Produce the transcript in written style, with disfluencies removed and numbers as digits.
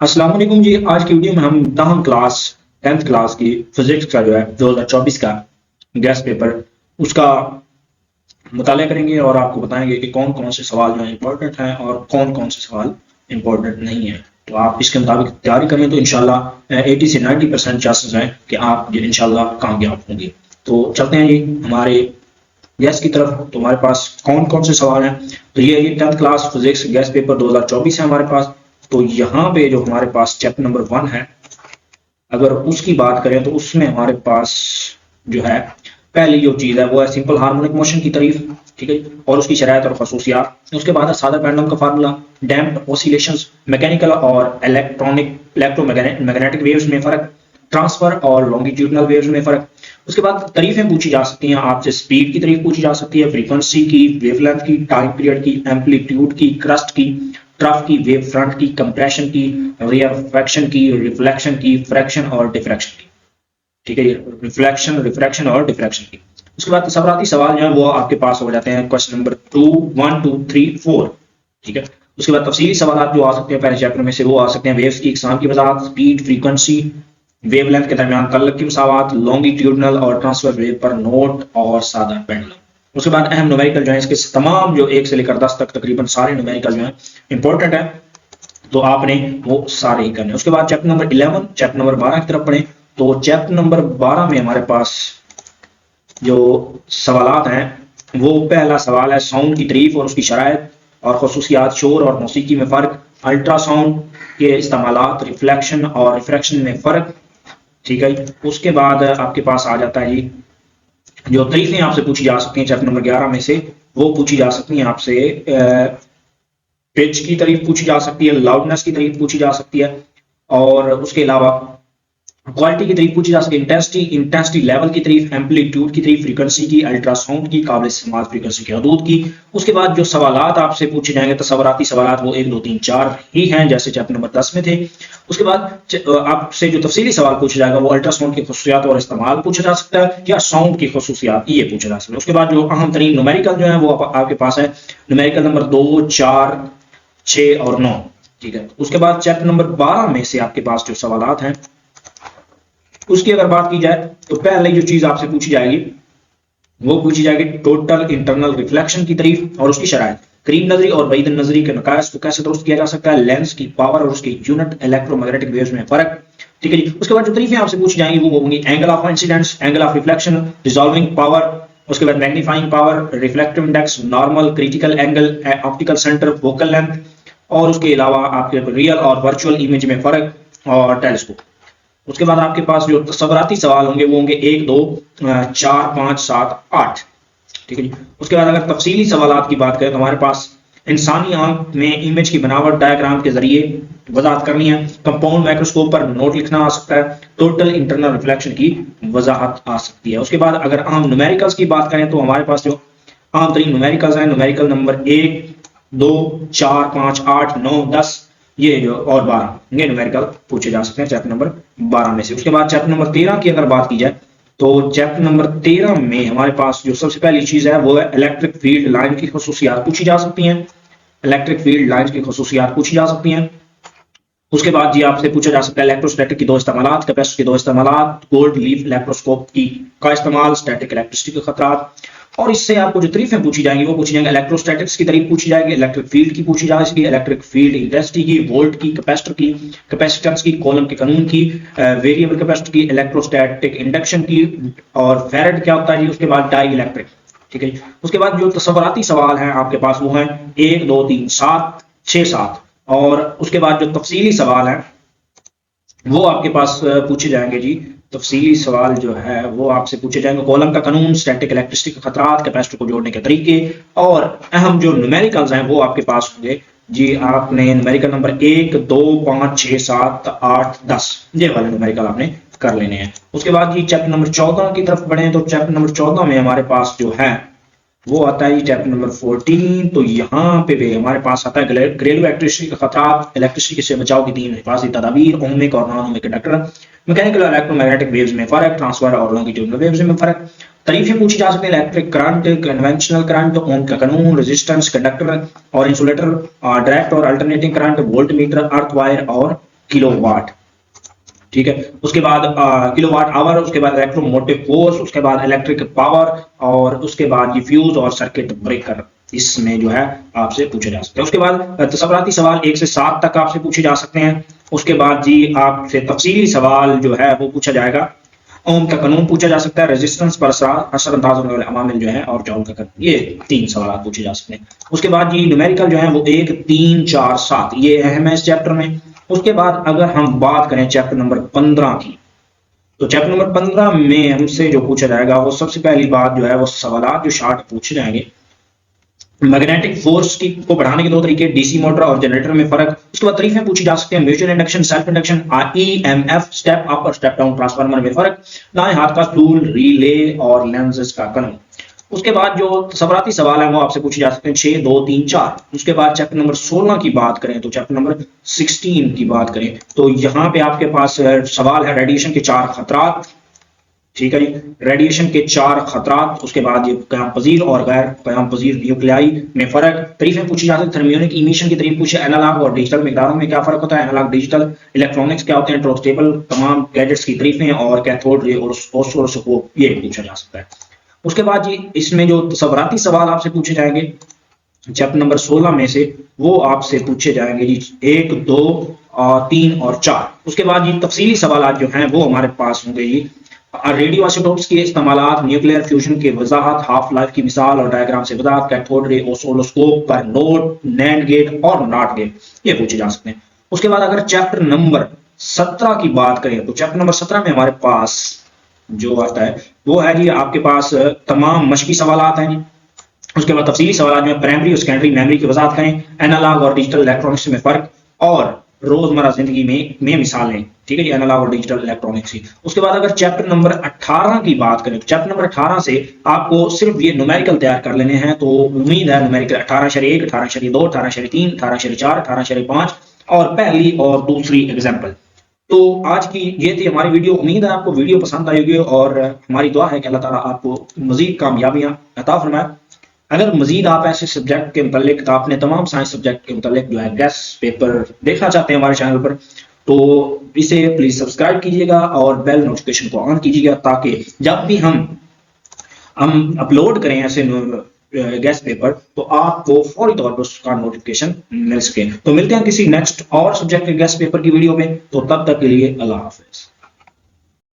अस्सलाम वालेकुम जी। आज की वीडियो में हम 10th क्लास की फिजिक्स का जो है 2024 का गैस पेपर उसका मुताला करेंगे और आपको बताएंगे कि कौन कौन से सवाल जो है इंपॉर्टेंट हैं और कौन कौन से सवाल इंपॉर्टेंट नहीं है। तो आप इसके मुताबिक तैयारी करें तो इंशाल्लाह 80 से 90% चांसेस हैं कि आप इंशाल्लाह कामयाब होंगे। तो चलते हैं जी हमारे गैस की तरफ। तो हमारे पास कौन कौन से सवाल हैं, तो ये 10th class physics gas paper 2024 है हमारे पास। तो यहाँ पे जो हमारे पास चैप्टर नंबर 1 है, अगर उसकी बात करें तो उसमें हमारे पास जो है पहली जो चीज है वो है सिंपल हार्मोनिक मोशन की तारीफ, ठीक है, और उसकी शरायत और खसूसियात। उसके बाद है सादा पेंडुलम का फार्मूला, डैम्प्ड ऑसिलेशंस, मैकेनिकल और इलेक्ट्रोमैग्नेटिक वेव्स में फर्क, ट्रांसफर और लॉन्गिट्यूडनल वेव्स में फर्क। उसके बाद तारीफें पूछी जा सकती हैं आपसे, स्पीड की तारीफ पूछी जा सकती है, फ्रीक्वेंसी की, वेवलेंथ की, टाइम पीरियड की, एम्पलीट्यूड की, क्रस्ट की, ट्रफ की, वेव फ्रंट की, कंप्रेशन की, रिफ्रैक्शन की, रिफ्लेक्शन की, फ्रैक्शन और डिफ्रैक्शन की, ठीक है, रिफ्लेक्शन, रिफ्रैक्शन और डिफ्रैक्शन की। उसके बाद तसव्वुराती सवाल जो है वो आपके पास हो जाते हैं क्वेश्चन नंबर 2, 1, 2, 3, 4, ठीक है। उसके बाद तफसीली सवाल जो आ सकते हैं पहले चैप्टर में से वो आ सकते हैं वेव्स की इकसाम की वजाहत, स्पीड, फ्रीक्वेंसी, वेवलेंथ के दरमियान तल्लुक की मसावत, लॉन्गिट्यूडनल और ट्रांसफर वेव पर नोट और सादा पेंडुलम। उसके बाद अहम न्यूमेरिकल जो है, इसके तमाम जो 1 से लेकर 10 तक तकरीबन सारे न्यूमेरिकल जो है इंपॉर्टेंट है, तो आपने वो सारे ही करने। उसके बाद चैप्टर नंबर 11, चैप्टर नंबर 12 की तरफ पढ़े। तो चैप्टर नंबर 12 में हमारे पास जो सवालात हैं, वो पहला सवाल है साउंड की तारीफ और उसकी शरायत और खसूसियात, शोर और मौसीकी में फर्क, अल्ट्रासाउंड के इस्तेमालात, रिफ्लेक्शन और रिफ्रैक्शन में फर्क, ठीक है। उसके बाद आपके पास आ जाता है जी जो तारीफें आपसे पूछी जा सकती हैं चैप्टर नंबर 11 में से, वो पूछी जा सकती हैं आपसे पिच की तारीफ पूछी जा सकती है, लाउडनेस की तारीफ पूछी जा सकती है, और उसके अलावा क्वालिटी की तारीफ पूछी जा सकती है, इंटेंसिटी लेवल की तारीफ, एम्पलीट्यूड की तारीफ, फ्रीक्वेंसी की, अल्ट्रासाउंड की, काबिल इस्तेमाल फ्रीक्वेंसी की हदूद की। उसके बाद जो सवालात आपसे पूछे जाएंगे तसव्वुराती सवालात, वो 1, 2, 3, 4 ही हैं जैसे चैप्टर नंबर 10 में थे। उसके बाद आपसे जो तफसीली सवाल पूछा जाएगा वो अल्ट्रासाउंड की खसूसियात और इस्तेमाल पूछा जा सकता है, या साउंड की खसूसियात, ये पूछा जा सकता है। उसके बाद जो अहम तरीन न्यूमेरिकल जो है वो आपके पास है न्यूमेरिकल नंबर 2, 4, 6 और 9, ठीक है। उसके बाद चैप्टर नंबर 12 में से आपके पास जो सवालात हैं उसकी अगर बात की जाए तो पहले जो चीज आपसे पूछी जाएगी वो पूछी जाएगी टोटल इंटरनल रिफ्लेक्शन की तारीफ और उसकी शरायत, करीब नजरी और बैद नजरी के नकायस को कैसे दुरुस्त किया जा सकता है, लेंस की पावर और उसकी यूनिट, इलेक्ट्रोमैग्नेटिक वेव्स में फर्क, ठीक है जी। उसके बाद जो तारीफें आपसे पूछी जाएंगी वो होंगी angle of incidence, angle of reflection, resolving power, उसके बाद magnifying power, reflective index, normal, critical angle, optical centre, focal length, और उसके अलावा आपके रियल और वर्चुअल इमेज में फर्क और टेलीस्कोप। उसके बाद आपके पास जो तसव्वुराती सवाल होंगे वो होंगे 1, 2, 4, 5, 7, 8, ठीक है जी। उसके बाद अगर तफसीली सवालात की बात करें तो हमारे पास इंसानी आंख में इमेज की बनावट डायग्राम के जरिए वजाहत करनी है, कंपाउंड माइक्रोस्कोप पर नोट लिखना आ सकता है, टोटल इंटरनल रिफ्लेक्शन की वजाहत आ सकती है। उसके बाद अगर आम न्यूमेरिकल्स की बात करें तो हमारे पास जो आम तरीन न्यूमेरिकल्स हैं, न्यूमेरिकल नंबर 1, 2, 4, 5, 8, 9, 10, ये जो और 12 ये न्यूमेरिकल पूछे जा सकते हैं चैप्टर नंबर 12 में से। उसके बाद चैप्टर नंबर 13 की अगर बात की जाए तो चैप्टर नंबर 13 में हमारे पास जो सबसे पहली चीज है वो है इलेक्ट्रिक फील्ड लाइन की खसूसियात पूछी जा सकती हैं, इलेक्ट्रिक फील्ड लाइन की खसूसियात पूछी जा सकती हैं। उसके बाद जी आपसे पूछा जा सकता है इलेक्ट्रोस्टैटिक की 2 इस्तेमालात, कैपेसिटर की 2 इस्तेमालात, गोल्ड लीफ इलेक्ट्रोस्कोप की का इस्तेमाल, स्टैटिक इलेक्ट्रिसिटी के खतरात, और इससे आपको जो तारीफें पूछी जाएंगी वो पूछी जाएंगी इलेक्ट्रोस्टैटिक्स की तारीफ पूछी जाएगी, इलेक्ट्रिक फील्ड की पूछी जाएगी, इलेक्ट्रिक फील्ड इंटेंसिटी की, वोल्ट की, कैपेसिटर की, कैपेसिटेंस की, कॉलम के कानून की, वेरिएबल कैपेसिटर की, इलेक्ट्रोस्टैटिक इंडक्शन की, और फैराड क्या होता है जी। उसके बाद डाई इलेक्ट्रिक, ठीक है। उसके बाद जो तसव्वुराती सवाल हैं आपके पास वो हैं 1, 2, 3, 7, 6, 7, और उसके बाद जो तफसीली सवाल हैं वो आपके पास पूछे जाएंगे जी। तफसीली सवाल जो है वो आपसे पूछे जाएंगे कॉलम का कानून, स्टैटिक इलेक्ट्रिसिटी के खतरात, कैपेसिटर को जोड़ने के तरीके, और अहम जो न्यूमेरिकल्स हैं वो आपके पास होंगे जी। आपने न्यूमेरिकल नंबर 1, 2, 5, 6, 7, 8, 10 ये वाले न्यूमेरिकल आपने कर लेने हैं। उसके बाद जी चैप्टर नंबर 14 की तरफ बढ़े तो चैप्टर नंबर 14 में हमारे पास जो है वो आता है चैप्टर नंबर 14। तो यहाँ पे भी हमारे पास आता है घरेलू इलेक्ट्रिसिटी का खतरा, इलेक्ट्रिसिटी से बचाव की 3 हिफाजती तदाबीर, ओहमिक और नॉन ओहमिक कंडक्टर, मैकेनिकल और इलेक्ट्रोमैग्नेटिक वेव्स में फर्क, ट्रांसफर और लॉन्गिट्यूडनल वेव्स में फर्क, तारीफें पूछी जा सकती है इलेक्ट्रिक करंट, कन्वेंशनल करंट, ओम का कानून, रेजिस्टेंस, कंडक्टर और इंसुलेटर, डायरेक्ट और alternating current, volt meter, earth wire और किलोवाट, ठीक है। उसके बाद किलोवाट आवर, उसके बाद इलेक्ट्रोमोटिव फोर्स, उसके बाद इलेक्ट्रिक पावर, और उसके बाद ये फ्यूज और सर्किट ब्रेकर इसमें जो है आपसे पूछे जा सकते हैं। उसके बाद तसव्वुराती सवाल 1 से 7 तक आपसे पूछे जा सकते हैं। उसके बाद जी आपसे तफसीली सवाल जो है वो पूछा जाएगा। ओम का कानून पूछा जा सकता है, रेजिस्टेंस पर असरअंदाज होने वाले अवामिल जो है, और जॉउल का कानून, ये 3 सवाल पूछे जा सकते हैं। उसके बाद जी न्यूमेरिकल जो है वो 1, 3, 4, 7 ये अहम है इस चैप्टर में। उसके बाद अगर हम बात करें चैप्टर नंबर 15 की, तो चैप्टर नंबर 15 में हमसे जो पूछा जाएगा वो सबसे पहली बात जो है वो सवाल जो शार्ट पूछे जाएंगे, मैग्नेटिक फोर्स की को बढ़ाने के 2 तरीके, डीसी मोटर और जनरेटर में फर्क। उसके बाद तरीफें पूछी जा सकती हैं, mutual induction, self induction, EMF, step up और स्टेप डाउन ट्रांसफार्मर में फर्क, दाएं हाथ का टूल, रिले और लेंसेज का कानून। उसके बाद जो तसव्वुराती सवाल है वो आपसे पूछे जा सकते हैं 6, 2, 3, 4। उसके बाद चैप्टर नंबर 16 की बात करें, तो चैप्टर नंबर 16 की बात करें तो यहाँ पे आपके पास सवाल है रेडिएशन के 4 खतरात, ठीक है जी, रेडिएशन के 4 खतरात। उसके बाद ये क़याम पज़ीर और गैर क़याम पज़ीर न्यूक्लियाई में फर्क, तरीफें पूछी जाती है, थर्मियोनिक इमिशन की तरीफ पूछे, एनालॉग और डिजिटल मिकदारों में क्या फर्क होता है, एनालॉग डिजिटल, इलेक्ट्रॉनिक्स क्या होते हैं, ट्रूथ टेबल, तमाम गैजेट्स की तरीफें, और कैथोड रे और ऑसिलोस्कोप ये पूछा जा सकता है। उसके बाद जी इसमें जो तसव्वुराती सवाल आपसे पूछे जाएंगे चैप्टर नंबर 16 में से, वो आपसे पूछे जाएंगे जी 1, 2, 3 और 4। उसके बाद ये तफसीली सवाल जो हैं वो हमारे पास होंगे जी रेडियो आइसोटोप्स के इस्तेमालात, न्यूक्लियर फ्यूजन के वजाहत, हाफ लाइफ की मिसाल और डायग्राम से वजाहत, कैथोड रे ऑसिलोस्कोप पर नोट, नैंड गेट और नॉट गेट ये पूछे जा सकते हैं। उसके बाद अगर चैप्टर नंबर 17 की बात करें, तो चैप्टर नंबर 17 में हमारे पास जो आता है वो है जी आपके पास तमाम मशकी सवालात हैं जी। उसके बाद तफसीली सवाल में प्राइमरी और सेकेंडरी मेमोरी की वजाहत करें, एनालॉग और डिजिटल इलेक्ट्रॉनिक्स में फर्क, और रोजमर्रा जिंदगी में मिसालें, ठीक है जी, एनालॉग और डिजिटल इलेक्ट्रॉनिक्स की। उसके बाद अगर चैप्टर नंबर 18 की बात करें, तो चैप्टर नंबर 18 से आपको सिर्फ ये न्यूमेरिकल तैयार कर लेने हैं, तो उम्मीद है न्यूमेरिकल 18.1, 18.2, 18.3, 18.4, 18.5 और पहली और दूसरी एग्जाम्पल। तो आज की ये थी हमारी वीडियो। उम्मीद है आपको वीडियो पसंद आई होगी, और हमारी दुआ है कि अल्लाह ताला आपको मजीद कामयाबियां अता फरमाए। अगर मजीद आप ऐसे सब्जेक्ट के मुतालिक, आपने तमाम साइंस सब्जेक्ट के मुतालिक जो है गेस्ट पेपर देखना चाहते हैं हमारे चैनल पर, तो इसे प्लीज सब्सक्राइब कीजिएगा और बेल नोटिफिकेशन को ऑन कीजिएगा, ताकि जब भी हम अपलोड करें ऐसे गेस्ट पेपर तो आपको फौरी तौर पर उसका नोटिफिकेशन मिल सके। तो मिलते हैं किसी नेक्स्ट और सब्जेक्ट के गेस्ट पेपर की वीडियो में, तो तब तक के लिए अल्लाह हाफिज।